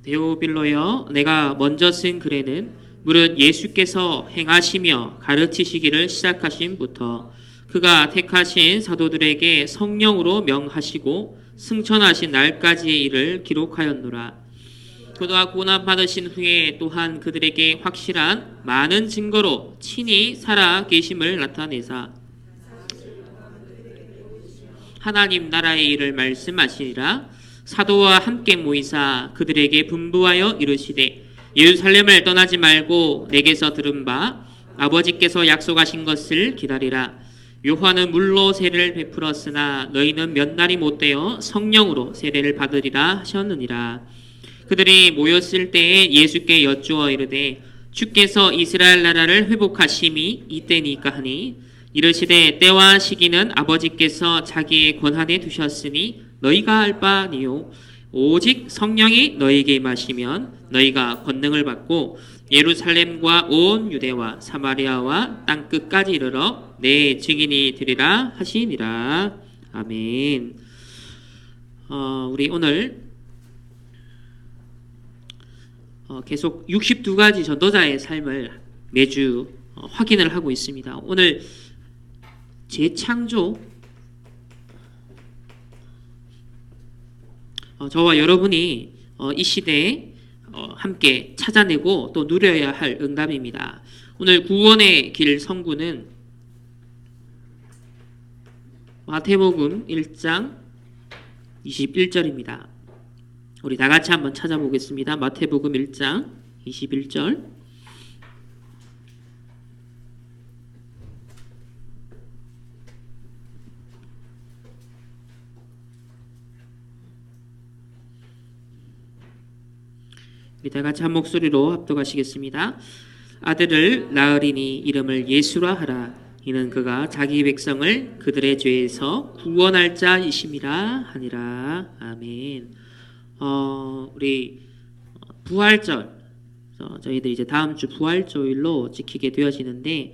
데오빌로여, 내가 먼저 쓴 글에는 무릇 예수께서 행하시며 가르치시기를 시작하심부터 그가 택하신 사도들에게 성령으로 명하시고 승천하신 날까지의 일을 기록하였노라. 그가 고난받으신 후에 또한 그들에게 확실한 많은 증거로 친히 살아 계심을 나타내사 하나님 나라의 일을 말씀하시니라. 사도와 함께 모이사 그들에게 분부하여 이르시되 예루살렘을 떠나지 말고 내게서 들은 바 아버지께서 약속하신 것을 기다리라. 요한은 물로 세례를 베풀었으나 너희는 몇 날이 못되어 성령으로 세례를 받으리라 하셨느니라. 그들이 모였을 때에 예수께 여쭈어 이르되 주께서 이스라엘 나라를 회복하심이 이때니까 하니 이르시되 때와 시기는 아버지께서 자기의 권한에 두셨으니 너희가 알 바 아니요 오직 성령이 너희에게 임하시면 너희가 권능을 받고 예루살렘과 온 유대와 사마리아와 땅 끝까지 이르러 내 증인이 되리라 하시니라. 아멘. 우리 오늘 계속 62가지 전도자의 삶을 매주 확인을 하고 있습니다. 오늘 재창조, 저와 여러분이 이 시대에 함께 찾아내고 또 누려야 할 응답입니다. 오늘 구원의 길 성구는 마태복음 1장 21절입니다. 우리 다 같이 한번 찾아보겠습니다. 마태복음 1장 21절. 우리 다 같이 한 목소리로 합독하시겠습니다. 아들을 낳으리니 이름을 예수라 하라. 이는 그가 자기 백성을 그들의 죄에서 구원할 자이심이라 하니라. 아멘. 우리 부활절, 저희들 이제 다음 주 부활주일로 지키게 되어지는데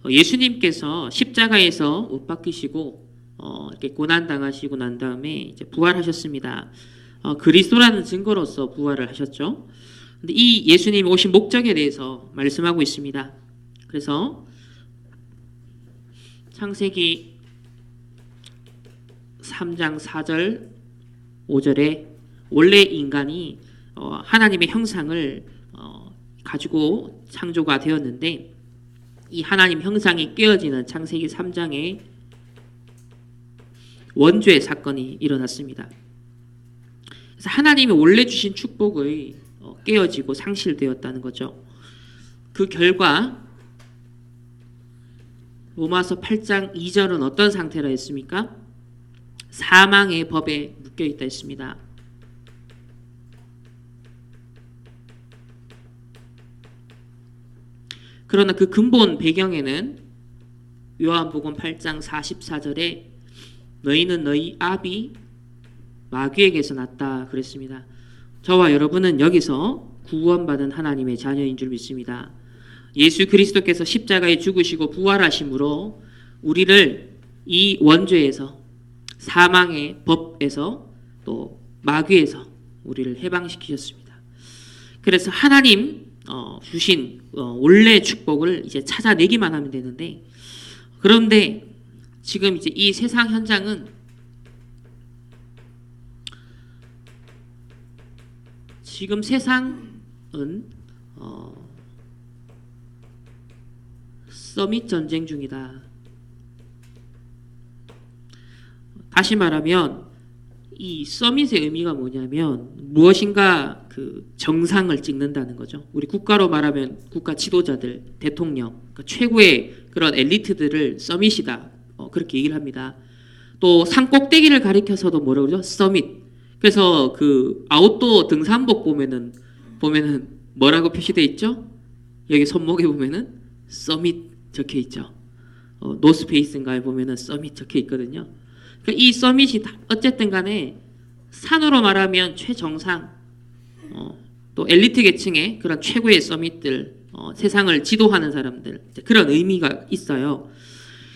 예수님께서 십자가에서 못 박히시고 이렇게 고난 당하시고 난 다음에 이제 부활하셨습니다. 그리스도라는 증거로서 부활을 하셨죠. 근데 이 예수님이 오신 목적에 대해서 말씀하고 있습니다. 그래서 창세기 3장 4절 5절에 원래 인간이 하나님의 형상을 가지고 창조가 되었는데 이 하나님 형상이 깨어지는 창세기 3장에 원죄 사건이 일어났습니다. 그래서 하나님이 원래 주신 축복의 깨어지고 상실되었다는 거죠. 그 결과 로마서 8장 2절은 어떤 상태라 했습니까? 사망의 법에 묶여있다 했습니다. 그러나 그 근본 배경에는 요한복음 8장 44절에 너희는 너희 아비 마귀에게서 났다 그랬습니다. 저와 여러분은 여기서 구원받은 하나님의 자녀인 줄 믿습니다. 예수 그리스도께서 십자가에 죽으시고 부활하심으로 우리를 이 원죄에서 사망의 법에서 또 마귀에서 우리를 해방시키셨습니다. 그래서 하나님 주신 원래 축복을 이제 찾아내기만 하면 되는데 그런데 지금 이제 이 세상 현장은 지금 세상은 서밋 전쟁 중이다. 다시 말하면 이 서밋의 의미가 뭐냐면 무엇인가 그 정상을 찍는다는 거죠. 우리 국가로 말하면 국가 지도자들, 대통령, 그러니까 최고의 그런 엘리트들을 서밋이다. 그렇게 얘기를 합니다. 또 산꼭대기를 가리켜서도 뭐라고 그러죠? 서밋. 그래서 그 아웃도어 등산복 보면은 뭐라고 표시되어 있죠? 여기 손목에 보면은 서밋 적혀 있죠. 노스페이스인가에 보면은 서밋 적혀 있거든요. 그러니까 이 서밋이 어쨌든 간에 산으로 말하면 최정상, 또 엘리트 계층의 그런 최고의 서밋들, 세상을 지도하는 사람들, 그런 의미가 있어요.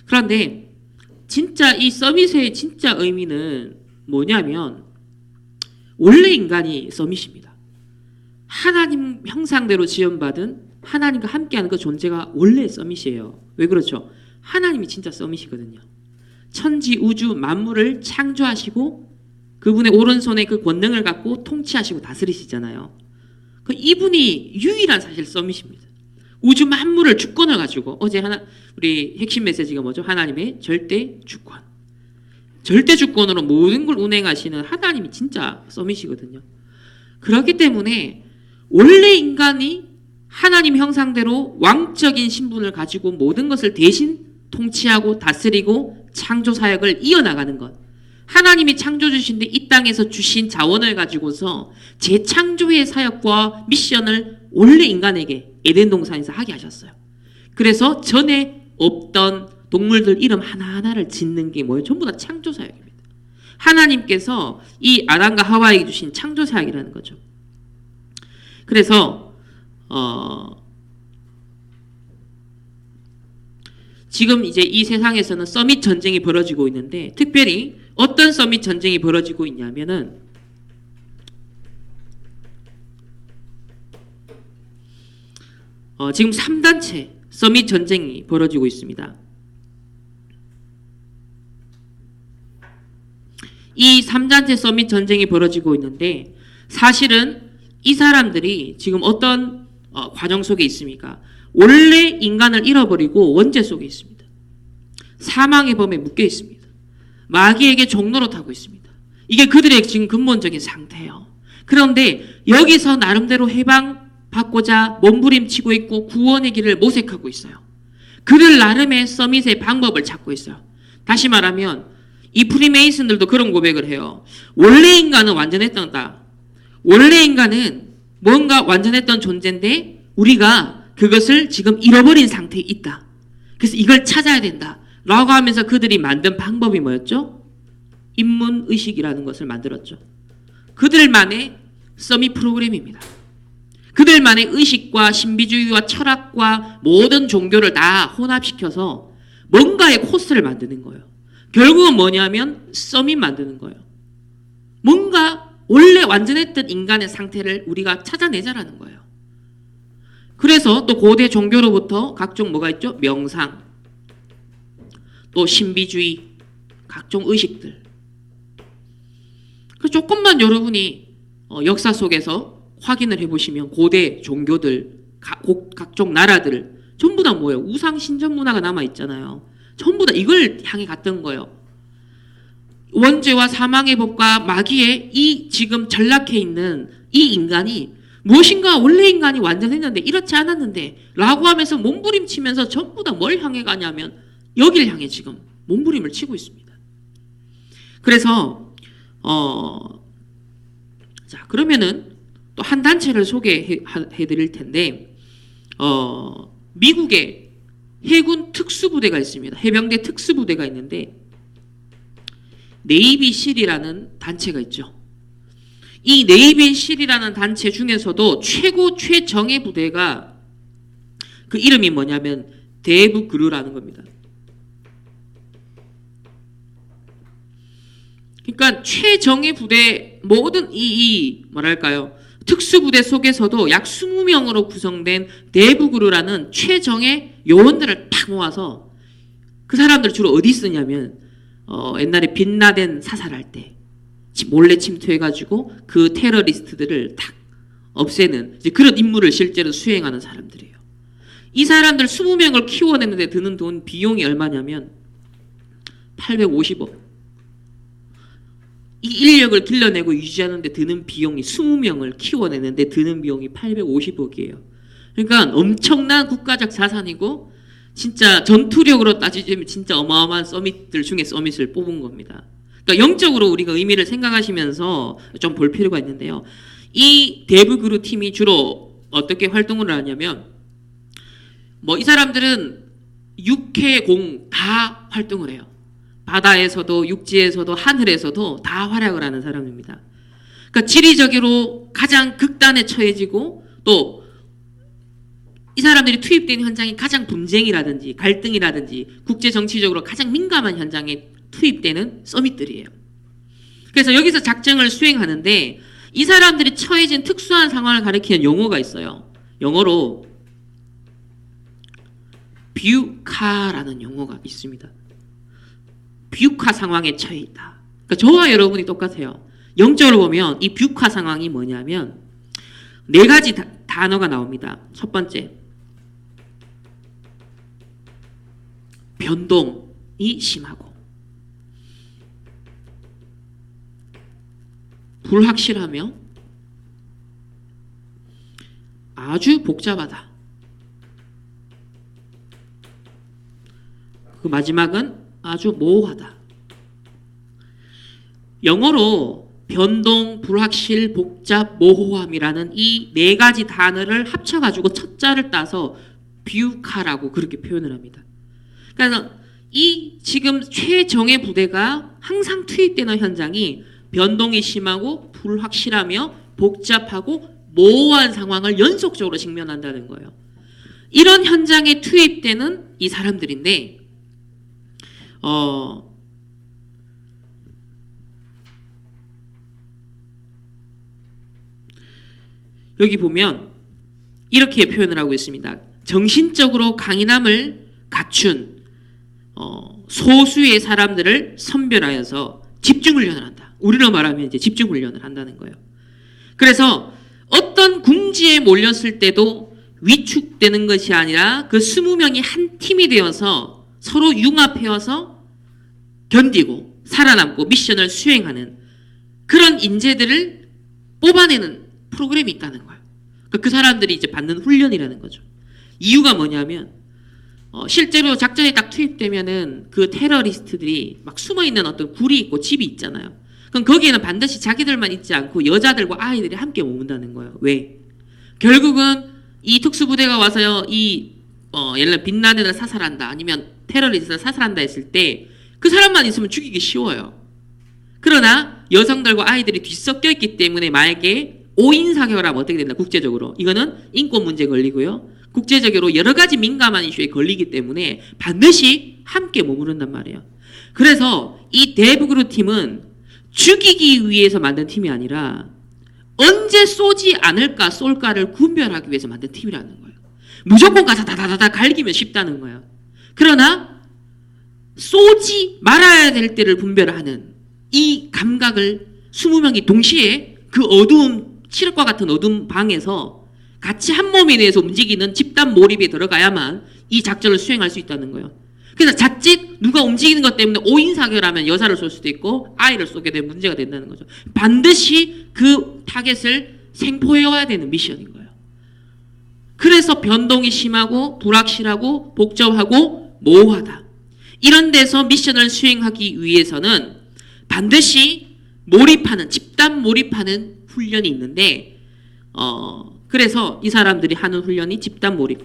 그런데 진짜 이 서밋의 진짜 의미는 뭐냐면 원래 인간이 서밋입니다. 하나님 형상대로 지음받은 하나님과 함께하는 그 존재가 원래 서밋이에요. 왜 그렇죠? 하나님이 진짜 서밋이거든요. 천지 우주 만물을 창조하시고 그분의 오른손에 그 권능을 갖고 통치하시고 다스리시잖아요. 이분이 유일한 사실 서밋입니다. 우주 만물을 주권을 가지고 어제 우리 핵심 메시지가 뭐죠? 하나님의 절대 주권. 절대 주권으로 모든 걸 운행하시는 하나님이 진짜 서밋이거든요. 그렇기 때문에 원래 인간이 하나님 형상대로 왕적인 신분을 가지고 모든 것을 대신 통치하고 다스리고 창조 사역을 이어나가는 것. 하나님이 창조 주신데 이 땅에서 주신 자원을 가지고서 재창조의 사역과 미션을 원래 인간에게 에덴 동산에서 하게 하셨어요. 그래서 전에 없던 동물들 이름 하나하나를 짓는 게 뭐예요? 전부 다 창조 사역입니다. 하나님께서 이 아담과 하와에게 주신 창조 사역이라는 거죠. 그래서 지금 이제 이 세상에서는 서밋 전쟁이 벌어지고 있는데 특별히 어떤 서밋 전쟁이 벌어지고 있냐면은 지금 3단체 서밋 전쟁이 벌어지고 있습니다. 이 3단체 서밋 전쟁이 벌어지고 있는데 사실은 이 사람들이 지금 어떤 과정 속에 있습니까? 원래 인간을 잃어버리고 원죄 속에 있습니다. 사망의 범에 묶여 있습니다. 마귀에게 종로로 타고 있습니다. 이게 그들의 지금 근본적인 상태예요. 그런데 여기서 나름대로 해방받고자 몸부림치고 있고 구원의 길을 모색하고 있어요. 그들 나름의 서밋의 방법을 찾고 있어요. 다시 말하면 이 프리메이슨들도 그런 고백을 해요. 원래 인간은 완전했다. 원래 인간은 뭔가 완전했던 존재인데 우리가 그것을 지금 잃어버린 상태에 있다. 그래서 이걸 찾아야 된다. 라고 하면서 그들이 만든 방법이 뭐였죠? 인문의식이라는 것을 만들었죠. 그들만의 서밋 프로그램입니다. 그들만의 의식과 신비주의와 철학과 모든 종교를 다 혼합시켜서 뭔가의 코스를 만드는 거예요. 결국은 뭐냐면 서밋 만드는 거예요. 뭔가 원래 완전했던 인간의 상태를 우리가 찾아내자라는 거예요. 그래서 또 고대 종교로부터 각종 뭐가 있죠? 명상, 또 신비주의, 각종 의식들. 조금만 여러분이 역사 속에서 확인을 해보시면 고대 종교들, 각종 나라들 전부 다 뭐예요? 우상 신전 문화가 남아있잖아요. 전부 다 이걸 향해 갔던 거예요. 원죄와 사망의 법과 마귀의 이 지금 전락해 있는 이 인간이 무엇인가 원래 인간이 완전했는데 이렇지 않았는데 라고 하면서 몸부림치면서 전부 다 뭘 향해 가냐면 여기를 향해 지금 몸부림을 치고 있습니다. 그래서 자 그러면은 또 한 단체를 소개해 드릴 텐데 미국의 해군 특수부대가 있습니다. 해병대 특수부대가 있는데 네이비 실이라는 단체가 있죠. 이 네이비 실이라는 단체 중에서도 최정예 부대가 그 이름이 뭐냐면 데브 그루라는 겁니다. 그러니까 최정예 부대 모든 뭐랄까요 특수부대 속에서도 약 20명으로 구성된 데브 그루라는 최정예 요원들을 탁 모아서 그 사람들 주로 어디 쓰냐면 옛날에 빈라덴 사살할 때 몰래 침투해가지고 그 테러리스트들을 탁 없애는 이제 그런 임무를 실제로 수행하는 사람들이에요. 이 사람들 20명을 키워내는데 드는 돈 비용이 얼마냐면 850억. 이 인력을 길러내고 유지하는데 드는 비용이 20명을 키워내는데 드는 비용이 850억이에요. 그러니까 엄청난 국가적 자산이고 진짜 전투력으로 따지자면 진짜 어마어마한 서밋들 중에 서밋을 뽑은 겁니다. 그러니까 영적으로 우리가 의미를 생각하시면서 좀 볼 필요가 있는데요. 이 데브 그루 팀이 주로 어떻게 활동을 하냐면 이 사람들은 육해공 다 활동을 해요. 바다에서도 육지에서도 하늘에서도 다 활약을 하는 사람입니다. 그러니까 지리적으로 가장 극단에 처해지고 또 이 사람들이 투입된 현장이 가장 분쟁이라든지 갈등이라든지 국제정치적으로 가장 민감한 현장에 투입되는 서밋들이에요. 그래서 여기서 작전을 수행하는데 이 사람들이 처해진 특수한 상황을 가리키는 용어가 있어요. 영어로 비유카라는 용어가 있습니다. 비유카 상황에 처해 있다. 그러니까 저와 여러분이 똑같아요. 영적으로 보면 이 비유카 상황이 뭐냐면 네 가지 단어가 나옵니다. 첫 번째, 변동이 심하고 불확실하며 아주 복잡하다. 그 마지막은 아주 모호하다. 영어로 변동, 불확실, 복잡, 모호함이라는 이 네 가지 단어를 합쳐가지고 첫 자를 따서 비유카라고 그렇게 표현을 합니다. 그러니까 이 지금 최정예 부대가 항상 투입되는 현장이 변동이 심하고 불확실하며 복잡하고 모호한 상황을 연속적으로 직면한다는 거예요. 이런 현장에 투입되는 이 사람들인데 여기 보면 이렇게 표현을 하고 있습니다. 정신적으로 강인함을 갖춘 소수의 사람들을 선별하여서 집중훈련을 한다. 우리로 말하면 이제 집중훈련을 한다는 거예요. 그래서 어떤 궁지에 몰렸을 때도 위축되는 것이 아니라 그 20명이 한 팀이 되어서 서로 융합해서 견디고 살아남고 미션을 수행하는 그런 인재들을 뽑아내는 프로그램이 있다는 거예요. 그러니까 그 사람들이 이제 받는 훈련이라는 거죠. 이유가 뭐냐면 실제로 작전에 딱 투입되면은 그 테러리스트들이 막 숨어있는 어떤 굴이 있고 집이 있잖아요. 그럼 거기에는 반드시 자기들만 있지 않고 여자들과 아이들이 함께 머문다는 거예요. 왜? 결국은 이 특수부대가 와서요, 예를 들어 빈라덴을 사살한다, 아니면 테러리스트를 사살한다 했을 때 그 사람만 있으면 죽이기 쉬워요. 그러나 여성들과 아이들이 뒤섞여 있기 때문에 만약에 5인 사격을 하면 어떻게 된다? 국제적으로. 이거는 인권 문제 걸리고요. 국제적으로 여러 가지 민감한 이슈에 걸리기 때문에 반드시 함께 머무른단 말이에요. 그래서 이 데브그룹 팀은 죽이기 위해서 만든 팀이 아니라 언제 쏘지 않을까 쏠까를 구별하기 위해서 만든 팀이라는 거예요. 무조건 가서 다다다다 갈기면 쉽다는 거예요. 그러나 쏘지 말아야 될 때를 분별하는 이 감각을 20명이 동시에 그 어두운 칠흑과 같은 어두운 방에서 같이 한 몸에 대해서 움직이는 집단 몰입에 들어가야만 이 작전을 수행할 수 있다는 거예요. 그래서 자칫 누가 움직이는 것 때문에 5인 사격을 하면 여자를 쏠 수도 있고 아이를 쏘게 되면 문제가 된다는 거죠. 반드시 그 타겟을 생포해와야 되는 미션인 거예요. 그래서 변동이 심하고 불확실하고 복잡하고 모호하다. 이런 데서 미션을 수행하기 위해서는 반드시 몰입하는, 집단 몰입하는 훈련이 있는데 그래서 이 사람들이 하는 훈련이 집단 몰입.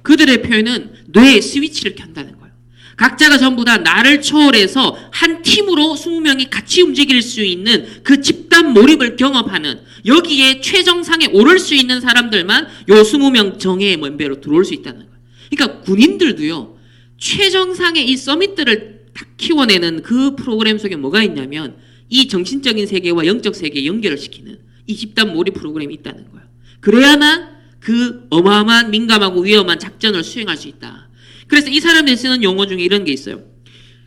그들의 표현은 뇌의 스위치를 켠다는 거예요. 각자가 전부 다 나를 초월해서 한 팀으로 20명이 같이 움직일 수 있는 그 집단 몰입을 경험하는, 여기에 최정상에 오를 수 있는 사람들만 요 20명 정예의 멤버로 들어올 수 있다는 거예요. 그러니까 군인들도요, 최정상의 이 서밋들을 다 키워내는 그 프로그램 속에 뭐가 있냐면 이 정신적인 세계와 영적 세계 연결을 시키는 이 집단 몰입 프로그램이 있다는 거예요. 그래야만 그 어마어마한 민감하고 위험한 작전을 수행할 수 있다. 그래서 이 사람들이 쓰는 용어 중에 이런 게 있어요.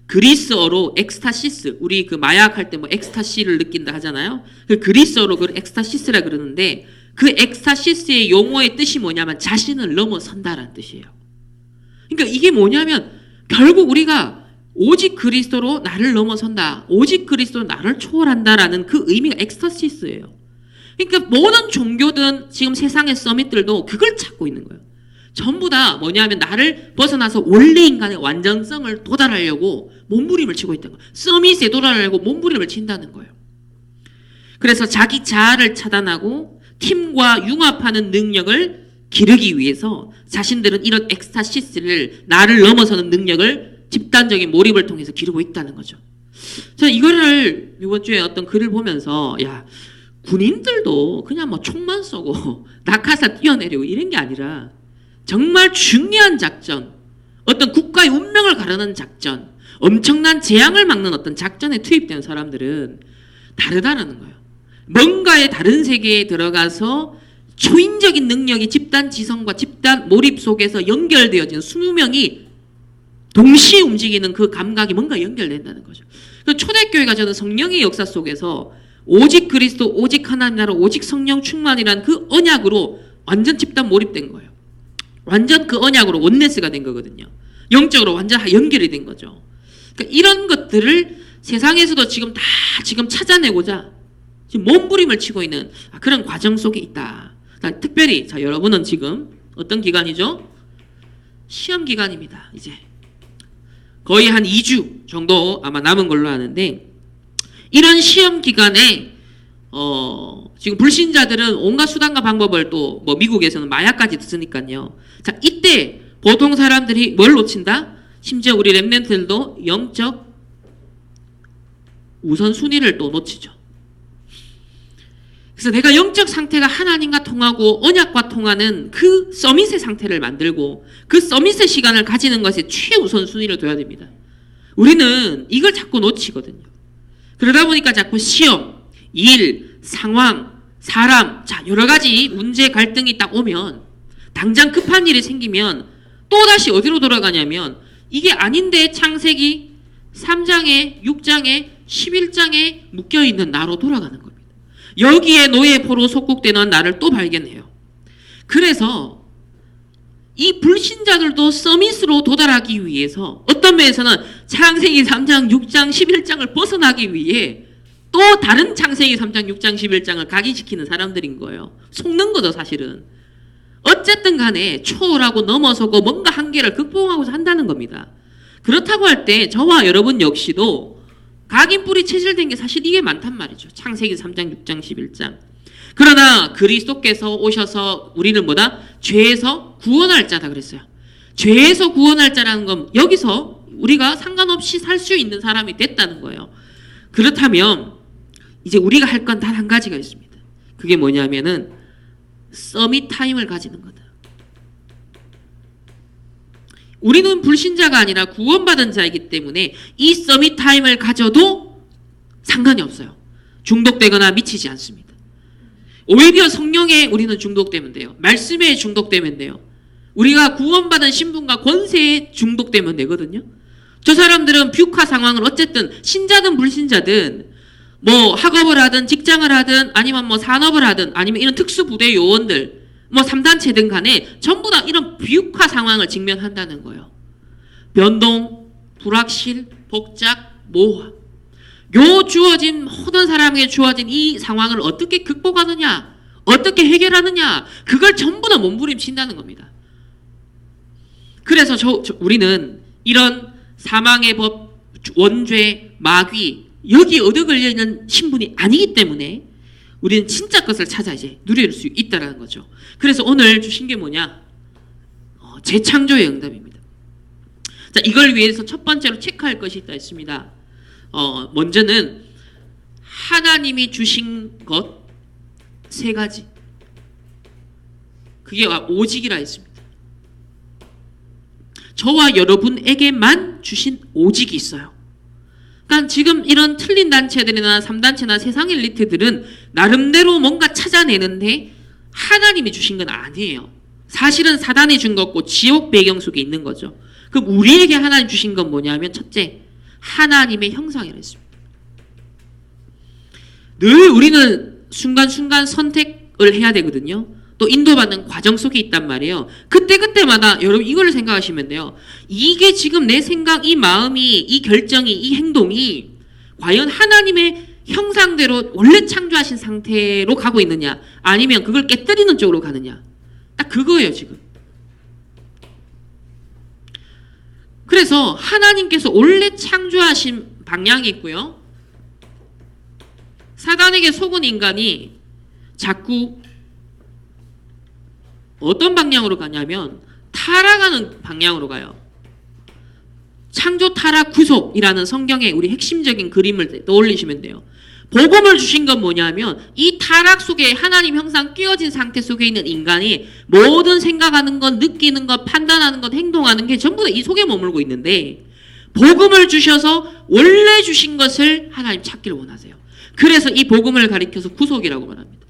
그리스어로 엑스타시스, 우리 그 마약할 때 뭐 엑스타시를 느낀다 하잖아요. 그 그리스어로 그 엑스타시스라 그러는데 그 엑스타시스의 용어의 뜻이 뭐냐면 자신을 넘어선다라는 뜻이에요. 그러니까 이게 뭐냐면 결국 우리가 오직 그리스도로 나를 넘어선다, 오직 그리스도로 나를 초월한다라는 그 의미가 엑스타시스예요. 그러니까 모든 종교든 지금 세상의 서밋들도 그걸 찾고 있는 거예요. 전부 다 뭐냐면 나를 벗어나서 원래 인간의 완전성을 도달하려고 몸부림을 치고 있다는 거예요. 서밋에 도달하려고 몸부림을 친다는 거예요. 그래서 자기 자아를 차단하고 팀과 융합하는 능력을 기르기 위해서 자신들은 이런 엑스타시스를, 나를 넘어서는 능력을 집단적인 몰입을 통해서 기르고 있다는 거죠. 저는 이거를 이번 주에 어떤 글을 보면서 야, 군인들도 그냥 뭐 총만 쏘고 낙하산 뛰어내리고 이런 게 아니라 정말 중요한 작전, 어떤 국가의 운명을 가르는 작전, 엄청난 재앙을 막는 어떤 작전에 투입된 사람들은 다르다라는 거예요. 뭔가의 다른 세계에 들어가서 초인적인 능력이 집단 지성과 집단 몰입 속에서 연결되어진 20명이 동시에 움직이는 그 감각이 뭔가 연결된다는 거죠. 초대교회가 저는 성령의 역사 속에서 오직 그리스도, 오직 하나님 나라, 오직 성령 충만이란 그 언약으로 완전 집단 몰입된 거예요. 완전 그 언약으로 원네스가 된 거거든요. 영적으로 완전 연결이 된 거죠. 그러니까 이런 것들을 세상에서도 지금 다 지금 찾아내고자 지금 몸부림을 치고 있는 그런 과정 속에 있다. 특별히 자 여러분은 지금 어떤 기간이죠? 시험 기간입니다. 이제 거의 한 2주 정도 아마 남은 걸로 아는데 이런 시험 기간에 지금 불신자들은 온갖 수단과 방법을 또 뭐 미국에서는 마약까지 쓰니까요. 자 이때 보통 사람들이 뭘 놓친다? 심지어 우리 렘넌트들도 영적 우선순위를 또 놓치죠. 그래서 내가 영적 상태가 하나님과 통하고 언약과 통하는 그 서밋의 상태를 만들고 그 서밋의 시간을 가지는 것에 최우선순위를 둬야 됩니다. 우리는 이걸 자꾸 놓치거든요. 그러다 보니까 자꾸 시험, 일, 상황, 사람, 자 여러 가지 문제 갈등이 딱 오면 당장 급한 일이 생기면 또다시 어디로 돌아가냐면 이게 아닌데 창세기 3장에 6장에 11장에 묶여있는 나로 돌아가는 겁니다. 여기에 노예포로 속국되는 나를 또 발견해요. 그래서 이 불신자들도 서밋으로 도달하기 위해서 어떤 면에서는 창세기 3장, 6장, 11장을 벗어나기 위해 또 다른 창세기 3장, 6장, 11장을 각인시키는 사람들인 거예요. 속는 거죠 사실은. 어쨌든 간에 초월하고 넘어서고 뭔가 한계를 극복하고자 한다는 겁니다. 그렇다고 할 때 저와 여러분 역시도 각인뿔이 체질된 게 사실 이게 많단 말이죠. 창세기 3장, 6장, 11장. 그러나 그리스도께서 오셔서 우리를 뭐다? 죄에서 구원할 자다 그랬어요. 죄에서 구원할 자라는 건 여기서 우리가 상관없이 살 수 있는 사람이 됐다는 거예요. 그렇다면 이제 우리가 할 건 단 한 가지가 있습니다. 그게 뭐냐면은 서밋 타임을 가지는 거다. 우리는 불신자가 아니라 구원받은 자이기 때문에 이 서밋 타임을 가져도 상관이 없어요. 중독되거나 미치지 않습니다. 오히려 성령에 우리는 중독되면 돼요. 말씀에 중독되면 돼요. 우리가 구원받은 신분과 권세에 중독되면 되거든요. 저 사람들은 뷰카 상황을 어쨌든 신자든 불신자든 뭐 학업을 하든 직장을 하든 아니면 뭐 산업을 하든 아니면 이런 특수부대 요원들 뭐 3단체든 간에 전부 다 이런 비육화 상황을 직면한다는 거예요. 변동, 불확실, 복잡, 모호. 요 주어진 모든 사람에게 주어진 이 상황을 어떻게 극복하느냐, 어떻게 해결하느냐, 그걸 전부 다 몸부림친다는 겁니다. 그래서 우리는 이런 사망의 법, 원죄, 마귀 여기 얻어 걸려있는 신분이 아니기 때문에 우리는 진짜 것을 찾아 이제 누릴 수 있다는 거죠. 그래서 오늘 주신 게 뭐냐? 재창조의 응답입니다. 자, 이걸 위해서 첫 번째로 체크할 것이 있다 했습니다. 먼저는 하나님이 주신 것 세 가지. 그게 오직이라 했습니다. 저와 여러분에게만 주신 오직이 있어요. 그러니까 지금 이런 틀린 단체들이나 3단체나 세상 엘리트들은 나름대로 뭔가 찾아내는데 하나님이 주신 건 아니에요. 사실은 사단이 준 거고 지옥 배경 속에 있는 거죠. 그럼 우리에게 하나님 주신 건 뭐냐면 첫째, 하나님의 형상이라 했습니다. 늘 우리는 순간순간 선택을 해야 되거든요. 또 인도받는 과정 속에 있단 말이에요. 그때마다 여러분 이걸 생각하시면 돼요. 이게 지금 내 생각, 이 마음이, 이 결정이, 이 행동이 과연 하나님의 형상대로 원래 창조하신 상태로 가고 있느냐, 아니면 그걸 깨뜨리는 쪽으로 가느냐. 딱 그거예요 지금. 그래서 하나님께서 원래 창조하신 방향이 있고요. 사단에게 속은 인간이 자꾸 어떤 방향으로 가냐면 타락하는 방향으로 가요. 창조, 타락, 구속이라는 성경의 우리 핵심적인 그림을 떠올리시면 돼요. 복음을 주신 건 뭐냐면 이 타락 속에 하나님 형상 끼어진 상태 속에 있는 인간이 모든 생각하는 것, 느끼는 것, 판단하는 것, 행동하는 게 전부 다 이 속에 머물고 있는데 복음을 주셔서 원래 주신 것을 하나님 찾기를 원하세요. 그래서 이 복음을 가리켜서 구속이라고 말합니다.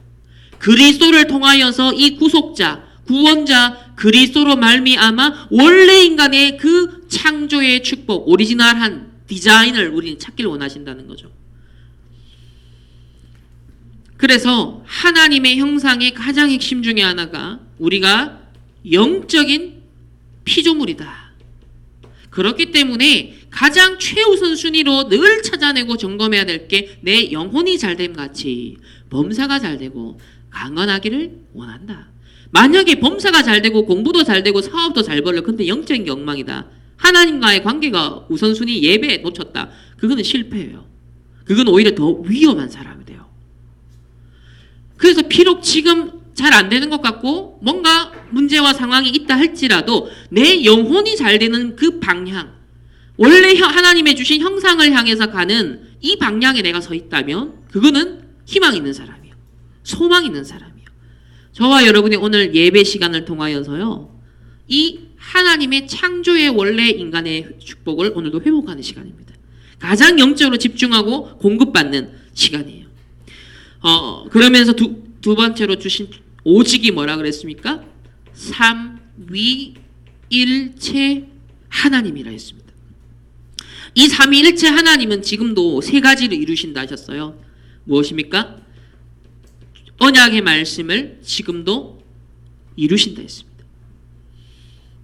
그리스도를 통하여서 이 구속자, 구원자 그리스도로 말미암아 원래 인간의 그 창조의 축복, 오리지널한 디자인을 우리는 찾기를 원하신다는 거죠. 그래서 하나님의 형상의 가장 핵심 중에 하나가 우리가 영적인 피조물이다. 그렇기 때문에 가장 최우선 순위로 늘 찾아내고 점검해야 될 게 내 영혼이 잘됨 같이 범사가 잘되고 강건하기를 원한다. 만약에 범사가 잘되고 공부도 잘되고 사업도 잘 벌려. 근데 영적인 게 엉망이다. 하나님과의 관계가 우선순위 예배에 놓쳤다. 그거는 실패예요. 그건 오히려 더 위험한 사람이 돼요. 그래서 비록 지금 잘 안 되는 것 같고 뭔가 문제와 상황이 있다 할지라도 내 영혼이 잘 되는 그 방향, 원래 하나님의 주신 형상을 향해서 가는 이 방향에 내가 서 있다면 그거는 희망 있는 사람이에요. 소망 있는 사람이에요. 저와 여러분이 오늘 예배 시간을 통하여서요, 이 하나님의 창조의 원래 인간의 축복을 오늘도 회복하는 시간입니다. 가장 영적으로 집중하고 공급받는 시간이에요. 그러면서 두 번째로 주신 오직이 뭐라 그랬습니까? 삼위일체 하나님이라 했습니다. 이 삼위일체 하나님은 지금도 세 가지를 이루신다 하셨어요. 무엇입니까? 언약의 말씀을 지금도 이루신다 했습니다.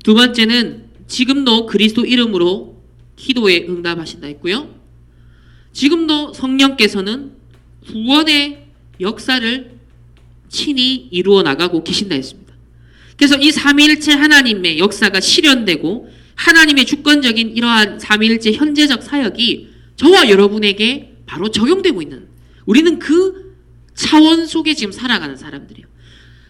두 번째는 지금도 그리스도 이름으로 기도에 응답하신다 했고요. 지금도 성령께서는 구원의 역사를 친히 이루어 나가고 계신다 했습니다. 그래서 이 삼위일체 하나님의 역사가 실현되고 하나님의 주권적인 이러한 삼위일체 현재적 사역이 저와 여러분에게 바로 적용되고 있는, 우리는 그 차원 속에 지금 살아가는 사람들이에요.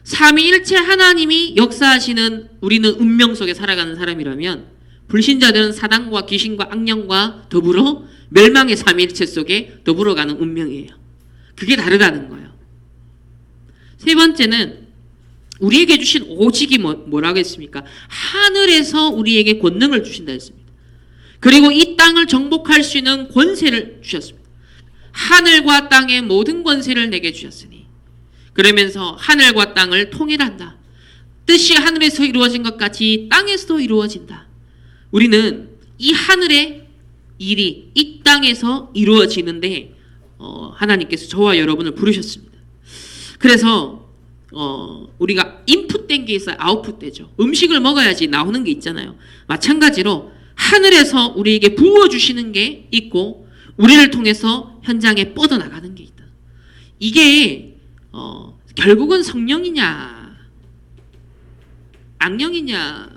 삼위일체 하나님이 역사하시는 우리는 운명 속에 살아가는 사람이라면 불신자들은 사단과 귀신과 악령과 더불어 멸망의 삼위일체 속에 더불어가는 운명이에요. 그게 다르다는 거예요. 세 번째는 우리에게 주신 오직이 뭐라고 했습니까? 하늘에서 우리에게 권능을 주신다 했습니다. 그리고 이 땅을 정복할 수 있는 권세를 주셨습니다. 하늘과 땅의 모든 권세를 내게 주셨으니, 그러면서 하늘과 땅을 통일한다. 뜻이 하늘에서 이루어진 것 같이 땅에서도 이루어진다. 우리는 이 하늘의 일이 이 땅에서 이루어지는데 하나님께서 저와 여러분을 부르셨습니다. 그래서 우리가 인풋된 게 있어요. 아웃풋되죠. 음식을 먹어야지 나오는 게 있잖아요. 마찬가지로 하늘에서 우리에게 부어주시는 게 있고 우리를 통해서 현장에 뻗어나가는 게 있다. 이게 결국은 성령이냐 악령이냐,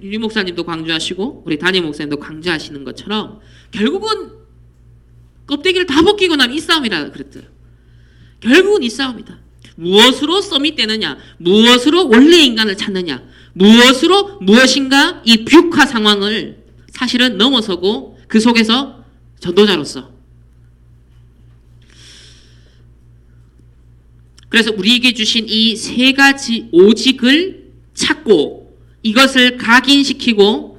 유 목사님도 강조하시고 우리 담임 목사님도 강조하시는 것처럼 결국은 껍데기를 다 벗기고 나면 이 싸움이라 그랬어요. 결국은 이 싸움이다. 무엇으로 썸이 되느냐, 무엇으로 원래 인간을 찾느냐, 무엇으로 무엇인가 이 뷰화 상황을 사실은 넘어서고 그 속에서 전도자로서, 그래서 우리에게 주신 이 세 가지 오직을 찾고 이것을 각인시키고,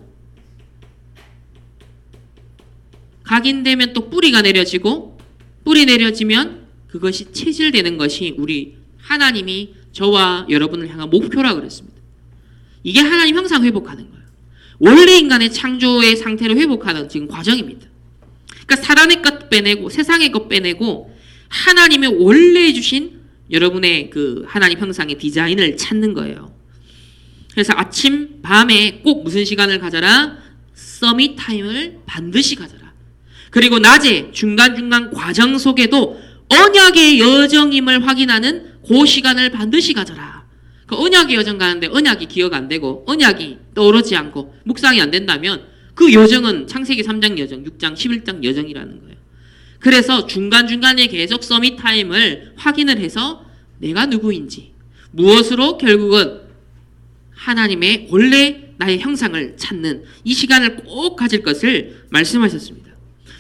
각인되면 또 뿌리가 내려지고, 뿌리 내려지면 그것이 체질되는 것이 우리 하나님이 저와 여러분을 향한 목표라고 그랬습니다. 이게 하나님 형상 회복하는 거예요. 원래 인간의 창조의 상태를 회복하는 지금 과정입니다. 그러니까 사단의 것 빼내고 세상의 것 빼내고 하나님의 원래 주신 여러분의 그 하나님 형상의 디자인을 찾는 거예요. 그래서 아침, 밤에 꼭 무슨 시간을 가져라? 서밋 타임을 반드시 가져라. 그리고 낮에 중간중간 과정 속에도 언약의 여정임을 확인하는 그 시간을 반드시 가져라. 그 언약의 여정 가는데 언약이 기억 안 되고 언약이 떠오르지 않고 묵상이 안 된다면 그 여정은 창세기 3장 여정, 6장, 11장 여정이라는 거예요. 그래서 중간중간에 계속 서밋 타임을 확인을 해서 내가 누구인지, 무엇으로 결국은 하나님의 원래 나의 형상을 찾는 이 시간을 꼭 가질 것을 말씀하셨습니다.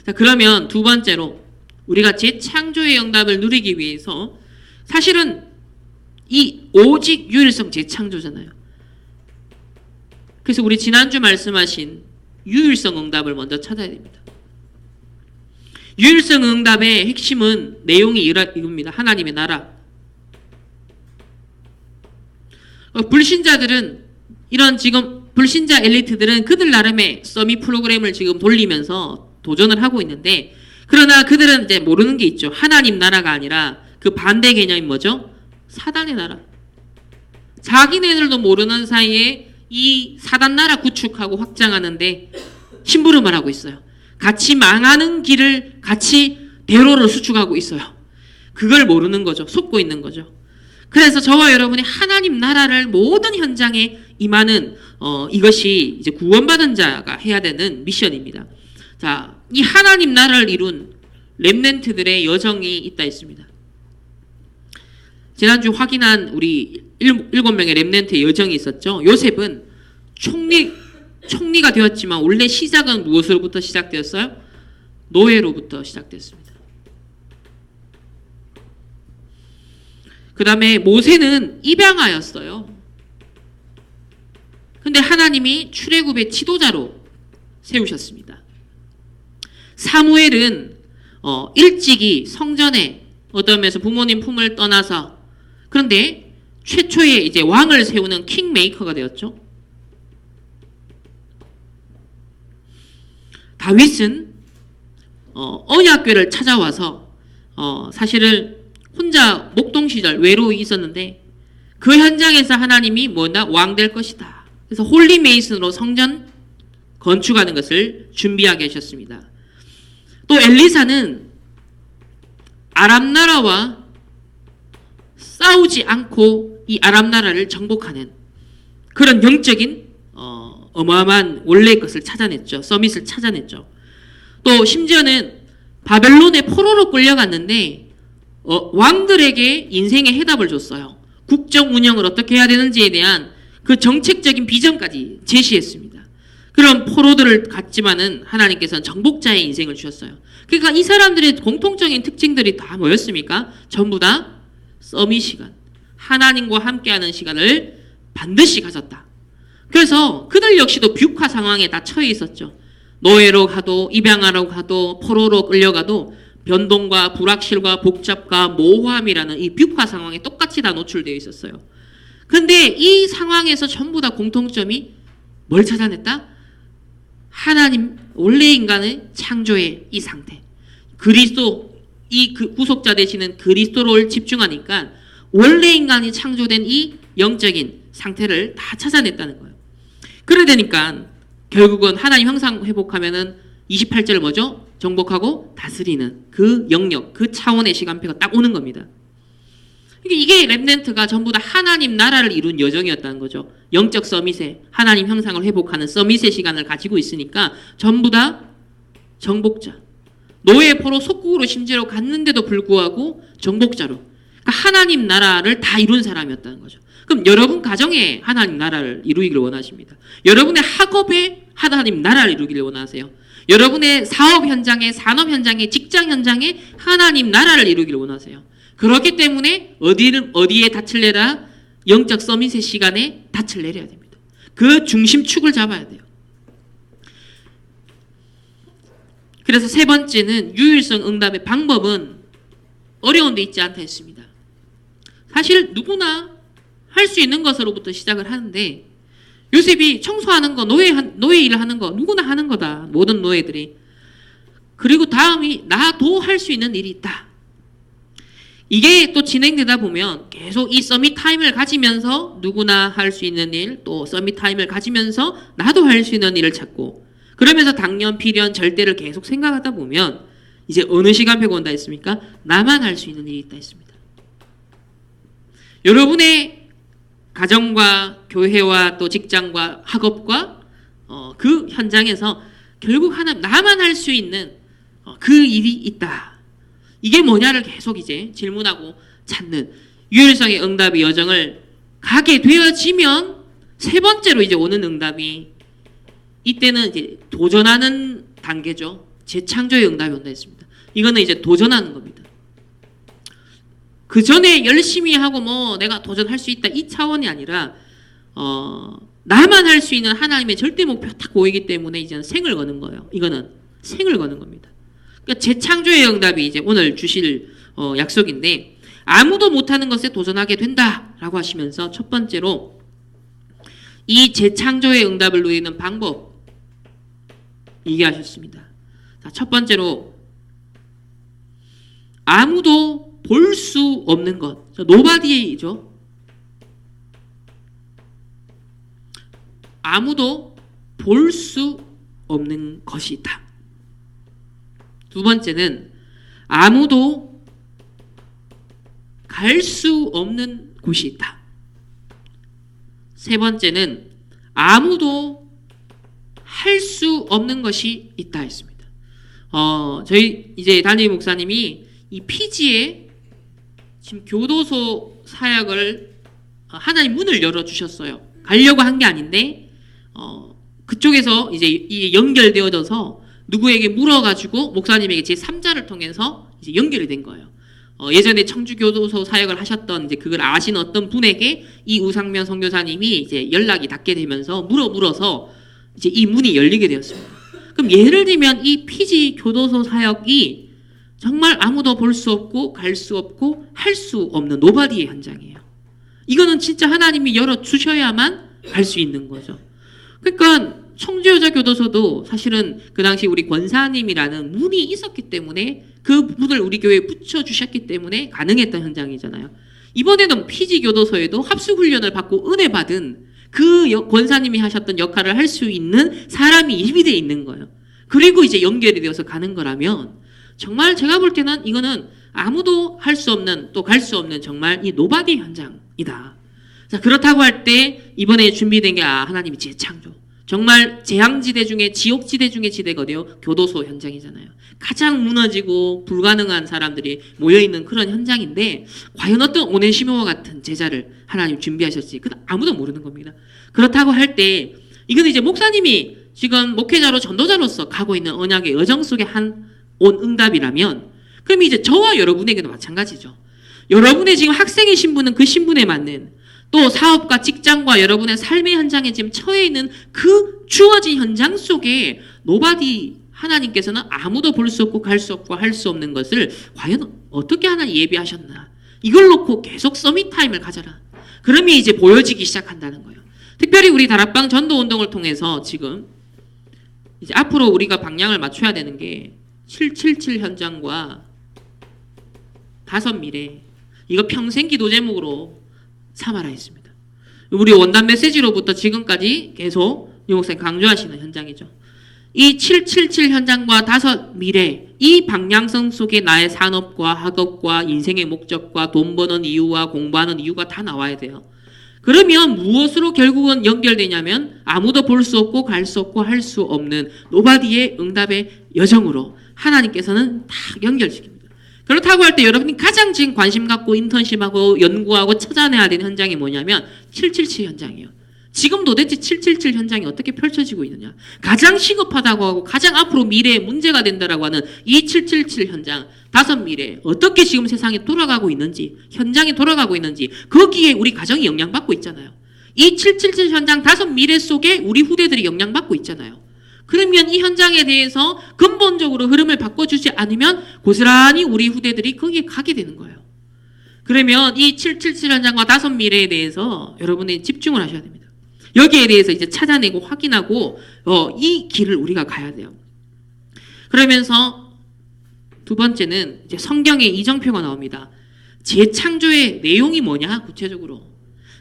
자, 그러면 두 번째로 우리가 재창조의 응답을 누리기 위해서 사실은 이 오직 유일성 재창조잖아요. 그래서 우리 지난주 말씀하신 유일성 응답을 먼저 찾아야 됩니다. 유일성 응답의 핵심은 내용이 이겁니다. 하나님의 나라. 불신자들은 이런 지금 불신자 엘리트들은 그들 나름의 서밋 프로그램을 지금 돌리면서 도전을 하고 있는데, 그러나 그들은 이제 모르는 게 있죠. 하나님 나라가 아니라 그 반대 개념이 뭐죠? 사단의 나라. 자기네들도 모르는 사이에 이 사단 나라 구축하고 확장하는데 심부름을 하고 있어요. 같이 망하는 길을 같이 대로를 수축하고 있어요. 그걸 모르는 거죠. 속고 있는 거죠. 그래서 저와 여러분이 하나님 나라를 모든 현장에 임하는 이것이 이제 구원받은 자가 해야 되는 미션입니다. 자, 이 하나님 나라를 이룬 렘넌트들의 여정이 있다 했습니다. 지난주 확인한 우리 7명의 렘넌트의 여정이 있었죠. 요셉은 총리가 되었지만 원래 시작은 무엇으로부터 시작되었어요? 노예로부터 시작됐습니다. 그 다음에 모세는 입양아였어요. 근데 하나님이 출애굽의 지도자로 세우셨습니다. 사무엘은 일찍이 성전에 어떤 면에서 부모님 품을 떠나서, 그런데 최초의 이제 왕을 세우는 킹메이커가 되었죠. 다윗은 언약궤를 찾아와서 사실은 혼자 목동 시절 외로이 있었는데 그 현장에서 하나님이 뭐냐, 왕 될 것이다. 그래서 홀리 메이슨으로 성전 건축하는 것을 준비하게 하셨습니다. 또 엘리사는 아람 나라와 싸우지 않고 이 아람 나라를 정복하는 그런 영적인 어마어마한 원래의 것을 찾아냈죠. 서밋을 찾아냈죠. 또 심지어는 바벨론의 포로로 끌려갔는데 왕들에게 인생의 해답을 줬어요. 국정 운영을 어떻게 해야 되는지에 대한 그 정책적인 비전까지 제시했습니다. 그런 포로들을 갖지만은 하나님께서는 정복자의 인생을 주셨어요. 그러니까 이 사람들의 공통적인 특징들이 다 뭐였습니까? 전부 다 서밋 시간, 하나님과 함께하는 시간을 반드시 가졌다. 그래서 그들 역시도 뷰화 상황에 다 처해 있었죠. 노예로 가도 입양하러 가도 포로로 끌려가도 변동과 불확실과 복잡과 모호함이라는 이 뷰화 상황에 똑같이 다 노출되어 있었어요. 근데 이 상황에서 전부 다 공통점이 뭘 찾아냈다? 하나님, 원래 인간의 창조의 이 상태. 그리스도, 그 구속자 되시는 그리스도를 집중하니까 원래 인간이 창조된 이 영적인 상태를 다 찾아냈다는 거예요. 그래 되니까 결국은 하나님 형상 회복하면은 28절을 뭐죠? 정복하고 다스리는 그 영역, 그 차원의 시간표가 딱 오는 겁니다. 이게 렘넌트가 전부 다 하나님 나라를 이룬 여정이었다는 거죠. 영적 서밋에 하나님 형상을 회복하는 서밋의 시간을 가지고 있으니까 전부 다 정복자. 노예 포로 속국으로 심지어 갔는데도 불구하고 정복자로. 그러니까 하나님 나라를 다 이룬 사람이었다는 거죠. 그럼 여러분 가정에 하나님 나라를 이루기를 원하십니다. 여러분의 학업에 하나님 나라를 이루기를 원하세요. 여러분의 사업 현장에, 산업 현장에, 직장 현장에 하나님 나라를 이루기를 원하세요. 그렇기 때문에 어디에 닻을 내라? 영적 서밋의 시간에 닻을 내려야 됩니다. 그 중심축을 잡아야 돼요. 그래서 세 번째는 유일성 응답의 방법은 어려운 데 있지 않다 했습니다. 사실 누구나 할 수 있는 것으로부터 시작을 하는데, 요셉이 청소하는 거, 노예 일을 하는 거 누구나 하는 거다. 모든 노예들이. 그리고 다음이 나도 할 수 있는 일이 있다. 이게 또 진행되다 보면 계속 이 서밋 타임을 가지면서 누구나 할 수 있는 일, 또 서밋 타임을 가지면서 나도 할 수 있는 일을 찾고, 그러면서 당년, 필연, 절대를 계속 생각하다 보면 이제 어느 시간표가 온다 했습니까? 나만 할 수 있는 일이 있다 했습니다. 여러분의 가정과 교회와 또 직장과 학업과 그 현장에서 결국 나만 할 수 있는 그 일이 있다. 이게 뭐냐를 계속 이제 질문하고 찾는 유일성의 응답의 여정을 가게 되어지면 세 번째로 이제 오는 응답이, 이때는 이제 도전하는 단계죠. 재창조의 응답이 온다 했습니다. 이거는 이제 도전하는 겁니다. 그 전에 열심히 하고 내가 도전할 수 있다 이 차원이 아니라 나만 할 수 있는 하나님의 절대 목표 딱 보이기 때문에 이제는 생을 거는 거예요. 이거는 생을 거는 겁니다. 그러니까 재창조의 응답이 이제 오늘 주실 약속인데, 아무도 못하는 것에 도전하게 된다라고 하시면서 첫 번째로 이 재창조의 응답을 누리는 방법 얘기하셨습니다. 자, 첫 번째로 아무도 볼 수 없는 것, 노바디죠. 아무도 볼 수 없는 것이 있다. 두 번째는 아무도 갈 수 없는 곳이 있다. 세 번째는 아무도 할 수 없는 것이 있다 했습니다. 저희 이제 담임 목사님이 이 피지에 지금 교도소 사역을 하나님 문을 열어주셨어요. 가려고 한 게 아닌데 그쪽에서 이제 이 연결되어져서 누구에게 물어가지고 목사님에게 제3자를 통해서 이제 연결이 된 거예요. 예전에 청주교도소 사역을 하셨던 이제 그걸 아신 어떤 분에게 이 우상면 선교사님이 이제 연락이 닿게 되면서 물어서 이제 이 문이 열리게 되었습니다. 그럼 예를 들면 이 피지 교도소 사역이 정말 아무도 볼 수 없고 갈 수 없고 할 수 없는 노바디의 현장이에요. 이거는 진짜 하나님이 열어주셔야만 갈 수 있는 거죠. 그러니까 청주여자교도소도 사실은 그 당시 우리 권사님이라는 문이 있었기 때문에 그 문을 우리 교회에 붙여주셨기 때문에 가능했던 현장이잖아요. 이번에는 피지교도소에도 합숙훈련을 받고 은혜 받은 그 권사님이 하셨던 역할을 할 수 있는 사람이 예비되어 있는 거예요. 그리고 이제 연결이 되어서 가는 거라면 정말 제가 볼 때는 이거는 아무도 할 수 없는 또 갈 수 없는 정말 이 노바디 현장이다. 자, 그렇다고 할 때 이번에 준비된 게 하나님이 재창조. 정말 재앙지대 중에 지옥지대 중에 지대거든요. 교도소 현장이잖아요. 가장 무너지고 불가능한 사람들이 모여있는 그런 현장인데 과연 어떤 오네시모와 같은 제자를 하나님 준비하셨지 그건 아무도 모르는 겁니다. 그렇다고 할 때 이건 이제 목사님이 지금 목회자로 전도자로서 가고 있는 언약의 여정 속에 온 응답이라면 그럼 이제 저와 여러분에게도 마찬가지죠. 여러분의 지금 학생의 신분은 그 신분에 맞는 또 사업과 직장과 여러분의 삶의 현장에 지금 처해 있는 그 주어진 현장 속에 노바디 하나님께서는 아무도 볼 수 없고 갈 수 없고 할 수 없는 것을 과연 어떻게 하나 예비하셨나. 이걸 놓고 계속 서밋 타임을 가져라. 그러면 이제 보여지기 시작한다는 거예요. 특별히 우리 다락방 전도운동을 통해서 지금 이제 앞으로 우리가 방향을 맞춰야 되는 게 777 현장과 5미래 이거 평생 기도 제목으로 삼아라 했습니다. 우리 원단 메시지로부터 지금까지 계속 유 목사님 강조하시는 현장이죠. 이 777 현장과 5미래 이 방향성 속에 나의 산업과 학업과 인생의 목적과 돈 버는 이유와 공부하는 이유가 다 나와야 돼요. 그러면 무엇으로 결국은 연결되냐면 아무도 볼 수 없고 갈 수 없고 할 수 없는 노바디의 응답의 여정으로 하나님께서는 다 연결시킵니다. 그렇다고 할 때 여러분이 가장 지금 관심 갖고 인턴십하고 연구하고 찾아내야 되는 현장이 뭐냐면 777 현장이에요. 지금 도대체 777 현장이 어떻게 펼쳐지고 있느냐. 가장 시급하다고 하고 가장 앞으로 미래에 문제가 된다라고 하는 이 777 현장 5미래 어떻게 지금 세상이 돌아가고 있는지 현장이 돌아가고 있는지 거기에 우리 가정이 영향받고 있잖아요. 이 777 현장 5미래 속에 우리 후대들이 영향받고 있잖아요. 그러면 이 현장에 대해서 근본적으로 흐름을 바꿔주지 않으면 고스란히 우리 후대들이 거기에 가게 되는 거예요. 그러면 이 777 현장과 5미래에 대해서 여러분이 집중을 하셔야 됩니다. 여기에 대해서 이제 찾아내고 확인하고 이 길을 우리가 가야 돼요. 그러면서 두 번째는 이제 성경에 이정표가 나옵니다. 재창조의 내용이 뭐냐? 구체적으로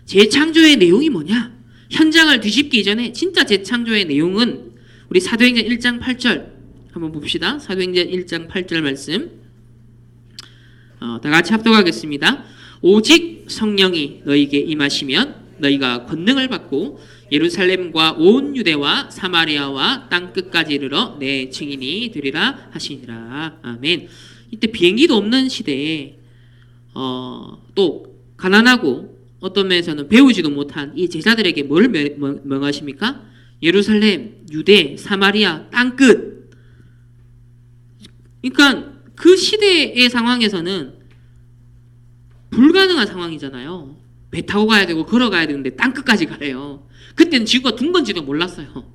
재창조의 내용이 뭐냐? 현장을 뒤집기 이전에 진짜 재창조의 내용은 우리 사도행전 1장 8절 한번 봅시다. 사도행전 1장 8절 말씀 다 같이 합독하겠습니다. 오직 성령이 너희에게 임하시면 너희가 권능을 받고 예루살렘과 온 유대와 사마리아와 땅끝까지 이르러 내 증인이 되리라 하시니라. 아멘. 이때 비행기도 없는 시대에 또 가난하고 어떤 면에서는 배우지도 못한 이 제자들에게 뭘 명하십니까? 예루살렘, 유대, 사마리아, 땅끝. 그러니까 그 시대의 상황에서는 불가능한 상황이잖아요. 배 타고 가야 되고 걸어가야 되는데 땅끝까지 가래요. 그때는 지구가 둥 건지도 몰랐어요.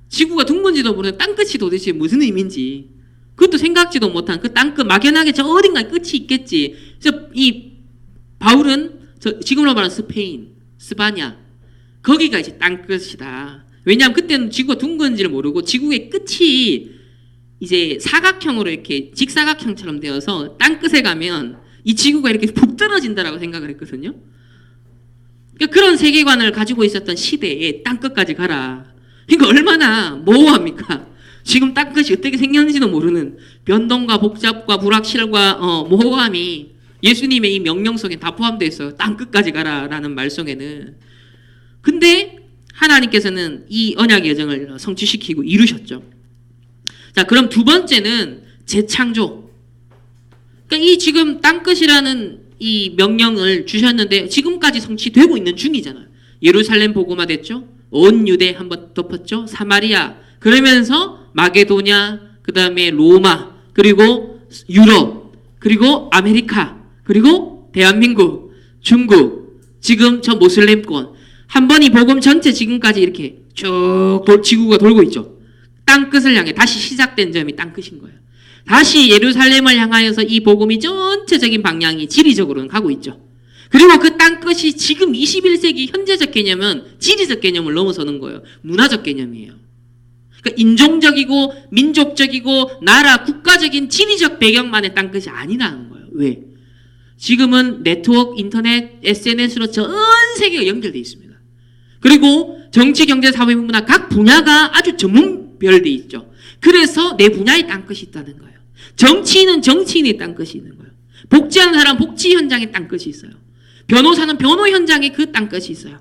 지구가 둥 건지도 모르는 땅끝이 도대체 무슨 의미인지 그것도 생각지도 못한 그 땅끝 막연하게 저 어딘가에 끝이 있겠지. 그래서 이 바울은 지금으로 말하는 스페인, 스바냐 거기가 이제 땅끝이다. 왜냐하면 그때는 지구가 둥 건지를 모르고 지구의 끝이 이제 사각형으로 이렇게 직사각형처럼 되어서 땅끝에 가면 이 지구가 이렇게 푹 떨어진다라고 생각을 했거든요. 그러니까 그런 세계관을 가지고 있었던 시대에 땅끝까지 가라. 그러니까 얼마나 모호합니까? 지금 땅끝이 어떻게 생겼는지도 모르는 변동과 복잡과 불확실과 모호함이 예수님의 이 명령 속에 다 포함되어 있어요. 땅끝까지 가라라는 말 속에는. 근데 하나님께서는 이 언약의 여정을 성취시키고 이루셨죠. 자, 그럼 두 번째는 재창조. 그러니까 이 지금 땅끝이라는 이 명령을 주셨는데 지금까지 성취되고 있는 중이잖아요. 예루살렘 복음화 됐죠. 온 유대 한번 덮었죠. 사마리아. 그러면서 마게도냐, 그 다음에 로마, 그리고 유럽, 그리고 아메리카, 그리고 대한민국, 중국, 지금 저 모슬렘권. 한 번 이 복음 전체 지금까지 이렇게 쭉 지구가 돌고 있죠. 땅끝을 향해 다시 시작된 점이 땅끝인 거예요. 다시 예루살렘을 향하여서 이 복음이 전체적인 방향이 지리적으로는 가고 있죠. 그리고 그 땅끝이 지금 21세기 현재적 개념은 지리적 개념을 넘어서는 거예요. 문화적 개념이에요. 그러니까 인종적이고 민족적이고 나라 국가적인 지리적 배경만의 땅끝이 아니라는 거예요. 왜? 지금은 네트워크, 인터넷, SNS로 전 세계가 연결되어 있습니다. 그리고 정치, 경제, 사회, 문화 각 분야가 아주 전문별되어 있죠. 그래서 내 분야의 땅끝이 있다는 거예요. 정치인은 정치인의 땅끝이 있는 거예요. 복지하는 사람은 복지 현장에 땅끝이 있어요. 변호사는 변호 현장에 그 땅끝이 있어요.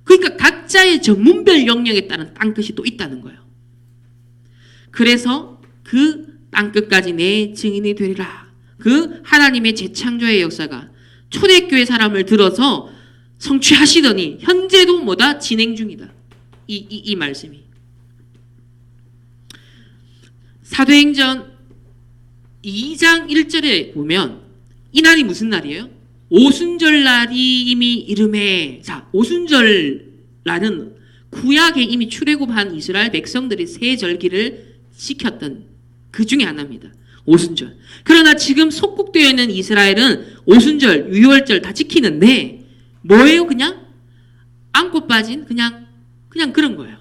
그러니까 각자의 전문별 영역에 따른 땅끝이 또 있다는 거예요. 그래서 그 땅끝까지 내 증인이 되리라. 그 하나님의 재창조의 역사가 초대교회 사람을 들어서 성취하시더니 현재도 뭐다? 진행 중이다. 이 말씀이. 사도행전 2장 1절에 보면 이 날이 무슨 날이에요? 오순절 날이 이미 이름에. 자, 오순절날은 구약에 이미 출애굽한 이스라엘 백성들이 새 절기를 지켰던 그 중에 하나입니다. 오순절. 그러나 지금 속국되어 있는 이스라엘은 오순절, 유월절 다 지키는데 뭐예요? 그냥 안고 빠진 그냥 그런 거예요.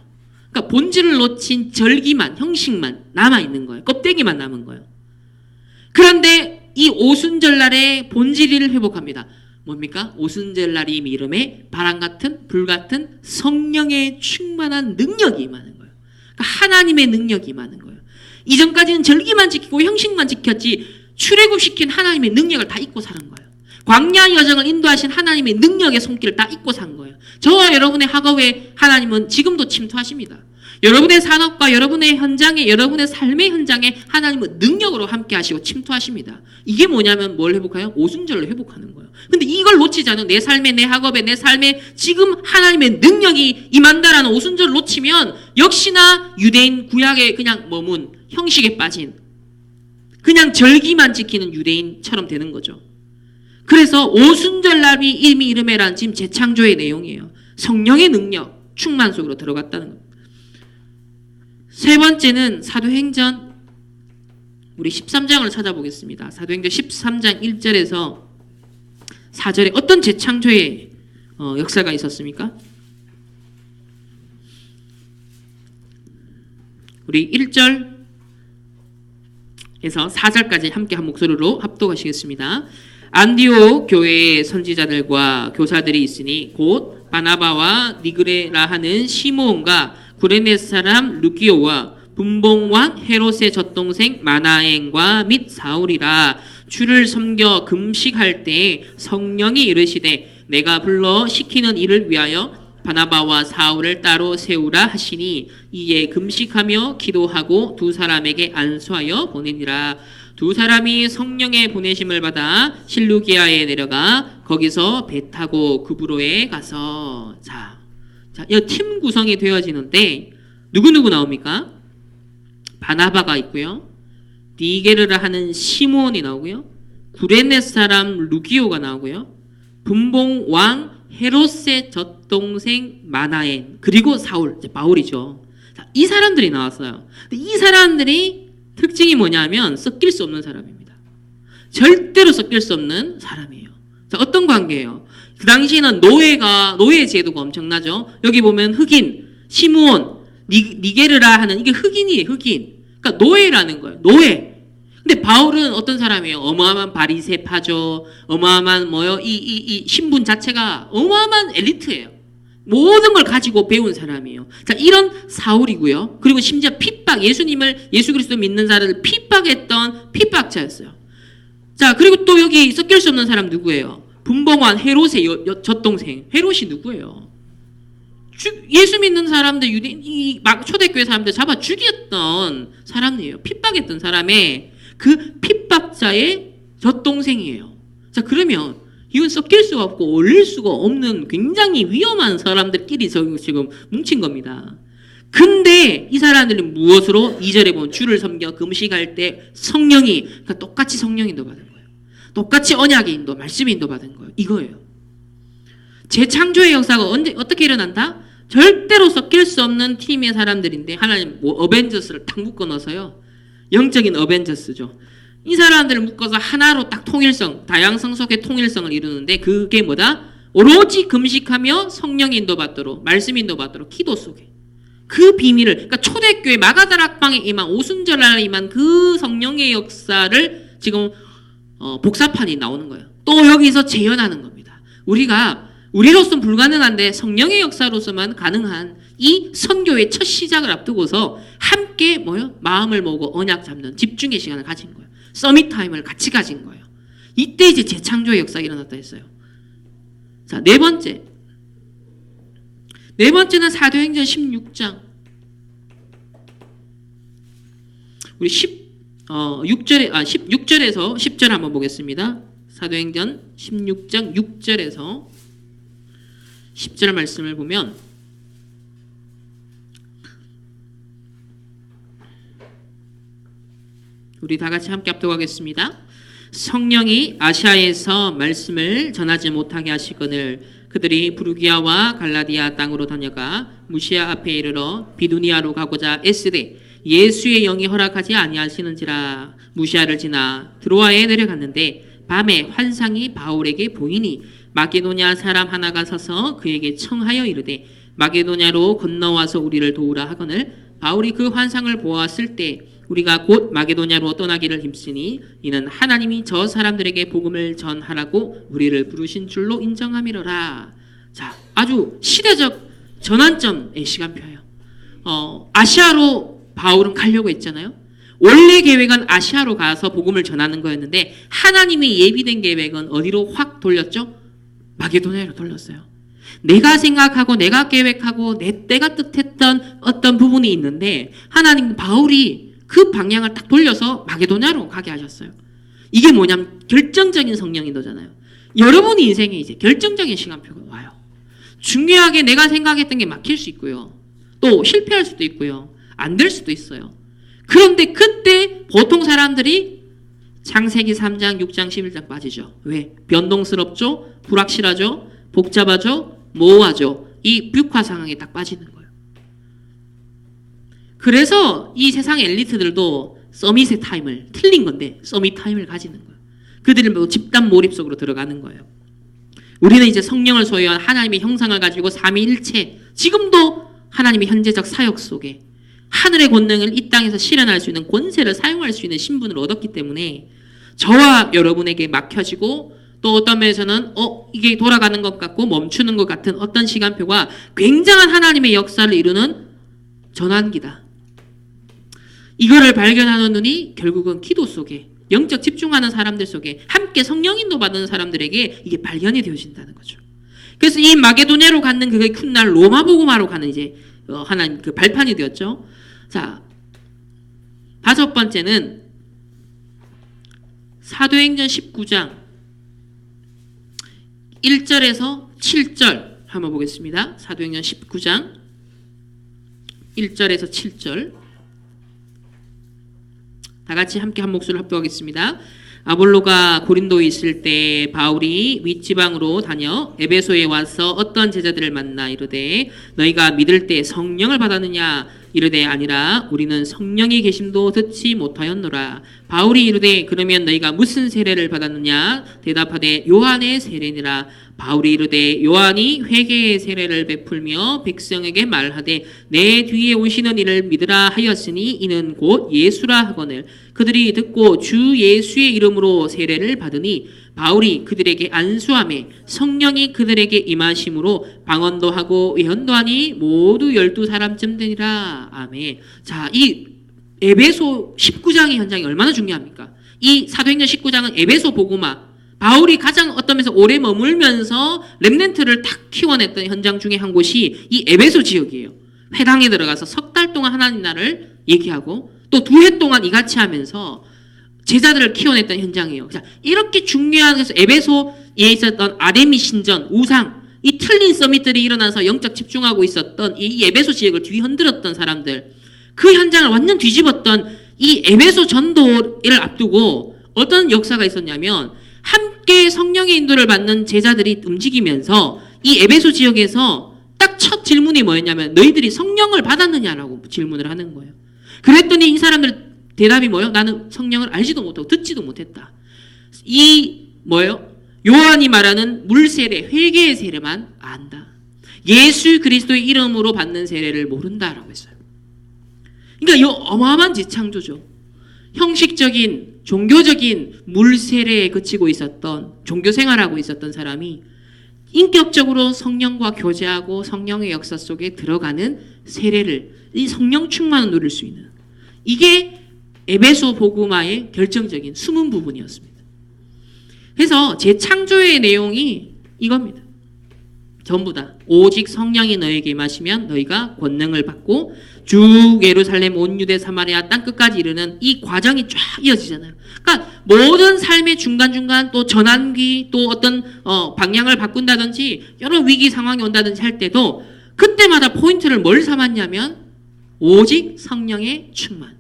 그러니까 본질을 놓친 절기만, 형식만 남아있는 거예요. 껍데기만 남은 거예요. 그런데 이 오순절날에 본질을 회복합니다. 뭡니까? 오순절날이 이미 이름에 바람같은 불같은 성령의 충만한 능력이 임하는 거예요. 그러니까 하나님의 능력이 임하는 거예요. 이전까지는 절기만 지키고 형식만 지켰지 출애굽시킨 하나님의 능력을 다 잊고 사는 거예요. 광야 여정을 인도하신 하나님의 능력의 손길을 다 잊고 산 거예요. 저와 여러분의 학업에 하나님은 지금도 침투하십니다. 여러분의 산업과 여러분의 현장에, 여러분의 삶의 현장에 하나님은 능력으로 함께 하시고 침투하십니다. 이게 뭐냐면 뭘 회복해요? 오순절로 회복하는 거예요. 근데 이걸 놓치지 않은 내 삶에, 내 학업에, 내 삶에 지금 하나님의 능력이 임한다라는 오순절을 놓치면 역시나 유대인 구약에 그냥 머문 형식에 빠진 그냥 절기만 지키는 유대인처럼 되는 거죠. 그래서 오순절날이 이미 이름에란 지금 재창조의 내용이에요. 성령의 능력, 충만 속으로 들어갔다는 겁니다. 세 번째는 사도행전 우리 13장을 찾아보겠습니다. 사도행전 13장 1절에서 4절에 어떤 재창조의 역사가 있었습니까? 우리 1절에서 4절까지 함께 한 목소리로 합독하시겠습니다. 안디옥 교회의 선지자들과 교사들이 있으니 곧 바나바와 니그레라 하는 시므온과 구레네 사람 루기오와 분봉왕 헤롯의 젖동생 마나엔과 및 사울이라. 주를 섬겨 금식할 때 성령이 이르시되 내가 불러 시키는 일을 위하여 바나바와 사울을 따로 세우라 하시니 이에 금식하며 기도하고 두 사람에게 안수하여 보내니라. 두 사람이 성령의 보내심을 받아 실루기아에 내려가 거기서 배 타고 구브로에 가서 자, 이 팀 구성이 되어지는데 누구누구 나옵니까? 바나바가 있고요. 니게르라 하는 시므온이 나오고요. 구레네 사람 루기오가 나오고요. 분봉 왕 헤롯의 젖동생 마나엔, 그리고 사울, 이제 바울이죠. 자, 이 사람들이 나왔어요. 근데 이 사람들이 특징이 뭐냐면 섞일 수 없는 사람입니다. 절대로 섞일 수 없는 사람이에요. 자, 어떤 관계예요? 그 당시에는 노예 제도가 엄청나죠. 여기 보면 흑인, 시므온, 니게르라 하는 이게 흑인이에요. 흑인. 그러니까 노예라는 거예요. 노예. 근데 바울은 어떤 사람이에요? 어마어마한 바리새파죠. 어마어마한 이 신분 자체가 어마어마한 엘리트예요. 모든 걸 가지고 배운 사람이에요. 자, 이런 사울이고요. 그리고 심지어 예수 그리스도 믿는 자를 핍박했던 핍박자였어요. 자, 그리고 또 여기 섞일 수 없는 사람 누구예요? 분봉왕 헤롯의 젖동생. 헤롯이 누구예요? 예수 믿는 사람들, 초대교회 사람들 잡아 죽였던 사람이에요. 핍박했던 사람의 그 핍박자의 젖동생이에요. 자, 그러면 이건 섞일 수가 없고 어울릴 수가 없는 굉장히 위험한 사람들끼리 지금 뭉친 겁니다. 근데 이 사람들이 무엇으로? 2절에 보면 주를 섬겨 금식할 때 성령이, 그러니까 똑같이 성령 인도 받은 거예요. 똑같이 언약의 인도, 말씀의 인도 받은 거예요. 이거예요. 재창조의 역사가 어떻게 일어난다? 절대로 섞일 수 없는 팀의 사람들인데 하나님 어벤져스를 딱 묶어 넣어서요. 영적인 어벤져스죠. 이 사람들을 묶어서 하나로 딱 통일성, 다양성 속의 통일성을 이루는데 그게 뭐다? 오로지 금식하며 성령 인도받도록, 말씀 인도받도록 기도 속에. 그 비밀을, 그러니까 초대교회 마가다락방에 임한, 오순절날에 임한 그 성령의 역사를 지금 복사판이 나오는 거예요. 또 여기서 재현하는 겁니다. 우리로서는 불가능한데 성령의 역사로서만 가능한 이 선교의 첫 시작을 앞두고서 함께 마음을 모으고 언약 잡는 집중의 시간을 가진 거예요. 서밋 타임을 같이 가진 거예요. 이때 이제 재창조의 역사가 일어났다 했어요. 자, 네 번째는 사도행전 16장. 우리 16절에서 10절 한번 보겠습니다. 사도행전 16장 6절에서 10절 말씀을 보면 우리 다 같이 함께 합독하겠습니다. 성령이 아시아에서 말씀을 전하지 못하게 하시거늘 그들이 부르기아와 갈라디아 땅으로 다녀가 무시아 앞에 이르러 비두니아로 가고자 애쓰되 예수의 영이 허락하지 아니하시는지라. 무시아를 지나 드로아에 내려갔는데 밤에 환상이 바울에게 보이니 마게도냐 사람 하나가 서서 그에게 청하여 이르되 마게도냐로 건너와서 우리를 도우라 하거늘 바울이 그 환상을 보았을 때 우리가 곧 마게도냐로 떠나기를 힘쓰니 이는 하나님이 저 사람들에게 복음을 전하라고 우리를 부르신 줄로 인정함이로라. 자, 아주 시대적 전환점의 시간표예요. 아시아로 바울은 가려고 했잖아요. 원래 계획은 아시아로 가서 복음을 전하는 거였는데 하나님의 예비된 계획은 어디로 확 돌렸죠? 마게도냐로 돌렸어요. 내가 생각하고 내가 계획하고 내가 뜻했던 어떤 부분이 있는데 하나님 바울이 그 방향을 딱 돌려서 마게도냐로 가게 하셨어요. 이게 뭐냐면 결정적인 성령 인도잖아요. 여러분의 인생에 이제 결정적인 시간표가 와요. 중요하게 내가 생각했던 게 막힐 수 있고요. 또 실패할 수도 있고요. 안 될 수도 있어요. 그런데 그때 보통 사람들이 창세기 3장, 6장, 11장 빠지죠. 왜? 변동스럽죠? 불확실하죠? 복잡하죠? 모호하죠? 이 뷰화 상황에 딱 빠지는 거예요. 그래서 이 세상 엘리트들도 서밋의 타임을, 틀린 건데 서밋 타임을 가지는 거예요. 그들은 모두 집단 몰입 속으로 들어가는 거예요. 우리는 이제 성령을 소유한 하나님의 형상을 가지고 삼위일체, 지금도 하나님의 현재적 사역 속에 하늘의 권능을 이 땅에서 실현할 수 있는 권세를 사용할 수 있는 신분을 얻었기 때문에 저와 여러분에게 막혀지고 또 어떤 면에서는 이게 돌아가는 것 같고 멈추는 것 같은 어떤 시간표가 굉장한 하나님의 역사를 이루는 전환기다. 이거를 발견하는 눈이 결국은 기도 속에 영적 집중하는 사람들 속에 함께 성령 인도 받는 사람들에게 이게 발견이 되어진다는 거죠. 그래서 이 마게도냐로 가는 그게 큰 날 로마 복음화로 가는 이제 하나님 그 발판이 되었죠. 자, 5번째는 사도행전 19장 1절에서 7절 한번 보겠습니다. 사도행전 19장 1절에서 7절 다 같이 함께 한 목소리를 합독하겠습니다. 아볼로가 고린도에 있을 때 바울이 윗지방으로 다녀 에베소에 와서 어떤 제자들을 만나 이르되 너희가 믿을 때 성령을 받았느냐 이르되 아니라 우리는 성령의 계심도 듣지 못하였노라. 바울이 이르되 그러면 너희가 무슨 세례를 받았느냐 대답하되 요한의 세례니라. 바울이 이르되 요한이 회개의 세례를 베풀며 백성에게 말하되 내 뒤에 오시는 이를 믿으라 하였으니 이는 곧 예수라 하거늘 그들이 듣고 주 예수의 이름으로 세례를 받으니 바울이 그들에게 안수하매 성령이 그들에게 임하심으로 방언도 하고 예언도 하니 모두 12사람쯤 되니라. 아멘. 자, 이 에베소 19장의 현장이 얼마나 중요합니까? 이 사도행전 19장은 에베소 복음화 바울이 가장 어떤 면에서 오래 머물면서 렘넌트를 딱 키워냈던 현장 중에 한 곳이 이 에베소 지역이에요. 회당에 들어가서 석 달 동안 하나님 나라를 얘기하고 또 2해 동안 이같이 하면서 제자들을 키워냈던 현장이에요. 자, 이렇게 중요한 그래서 에베소에 있었던 아데미 신전, 우상, 이 틀린 서밋들이 일어나서 영적 집중하고 있었던 이 에베소 지역을 뒤흔들었던 사람들, 그 현장을 완전 뒤집었던 이 에베소 전도를 앞두고 어떤 역사가 있었냐면 함께 성령의 인도를 받는 제자들이 움직이면서 이 에베소 지역에서 딱 첫 질문이 뭐였냐면 너희들이 성령을 받았느냐라고 질문을 하는 거예요. 그랬더니 이 사람들 대답이 뭐예요? 나는 성령을 알지도 못하고 듣지도 못했다. 이 뭐예요? 요한이 말하는 물세례, 회개의 세례만 안다. 예수 그리스도의 이름으로 받는 세례를 모른다라고 했어요. 그러니까 이 어마어마한 재창조죠. 형식적인 종교적인 물세례에 그치고 있었던 종교 생활하고 있었던 사람이 인격적으로 성령과 교제하고 성령의 역사 속에 들어가는 세례를 이 성령 충만을 누릴 수 있는 이게 에베소 복음화의 결정적인 숨은 부분이었습니다. 그래서 재창조의 내용이 이겁니다. 전부 다 오직 성령이 너에게 임하시면 너희가 권능을 받고 쭉 예루살렘 온 유대 사마리아 땅 끝까지 이르는 이 과정이 쫙 이어지잖아요. 그러니까 모든 삶의 중간중간 또 전환기 또 어떤 방향을 바꾼다든지 여러 위기 상황이 온다든지 할 때도 그때마다 포인트를 뭘 삼았냐면 오직 성령의 충만.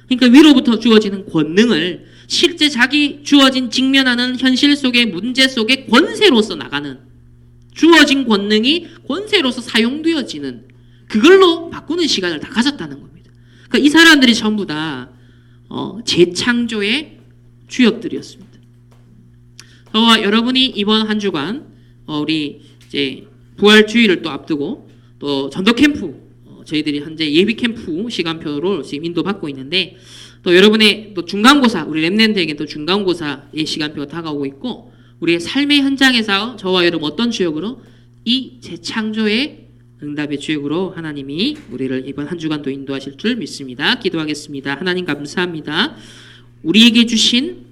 그러니까 위로부터 주어지는 권능을 실제 자기 주어진 직면하는 현실 속의 문제 속의 권세로서 나가는 주어진 권능이 권세로서 사용되어지는 그걸로 바꾸는 시간을 다 가졌다는 겁니다. 그러니까 이 사람들이 전부 다 재창조의 주역들이었습니다. 저와 여러분이 이번 한 주간 우리 이제 부활주의를 또 앞두고 또 전도 캠프 저희들이 현재 예비 캠프 시간표로 지금 인도받고 있는데 또 여러분의 또 중간고사 우리 렘넌트에게 또 중간고사의 시간표가 다가오고 있고 우리의 삶의 현장에서 저와 여러분 어떤 주역으로 이 재창조의 응답의 주역으로 하나님이 우리를 이번 한 주간도 인도하실 줄 믿습니다. 기도하겠습니다. 하나님 감사합니다. 우리에게 주신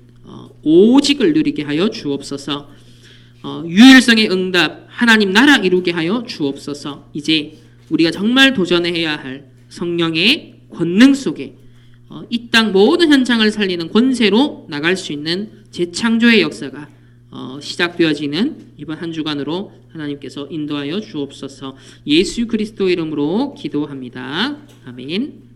오직을 누리게 하여 주옵소서. 유일성의 응답 하나님 나라 이루게 하여 주옵소서. 이제 우리가 정말 도전해야 할 성령의 권능 속에 이 땅 모든 현장을 살리는 권세로 나갈 수 있는 재창조의 역사가 시작되어지는 이번 한 주간으로 하나님께서 인도하여 주옵소서. 예수 그리스도 이름으로 기도합니다. 아멘.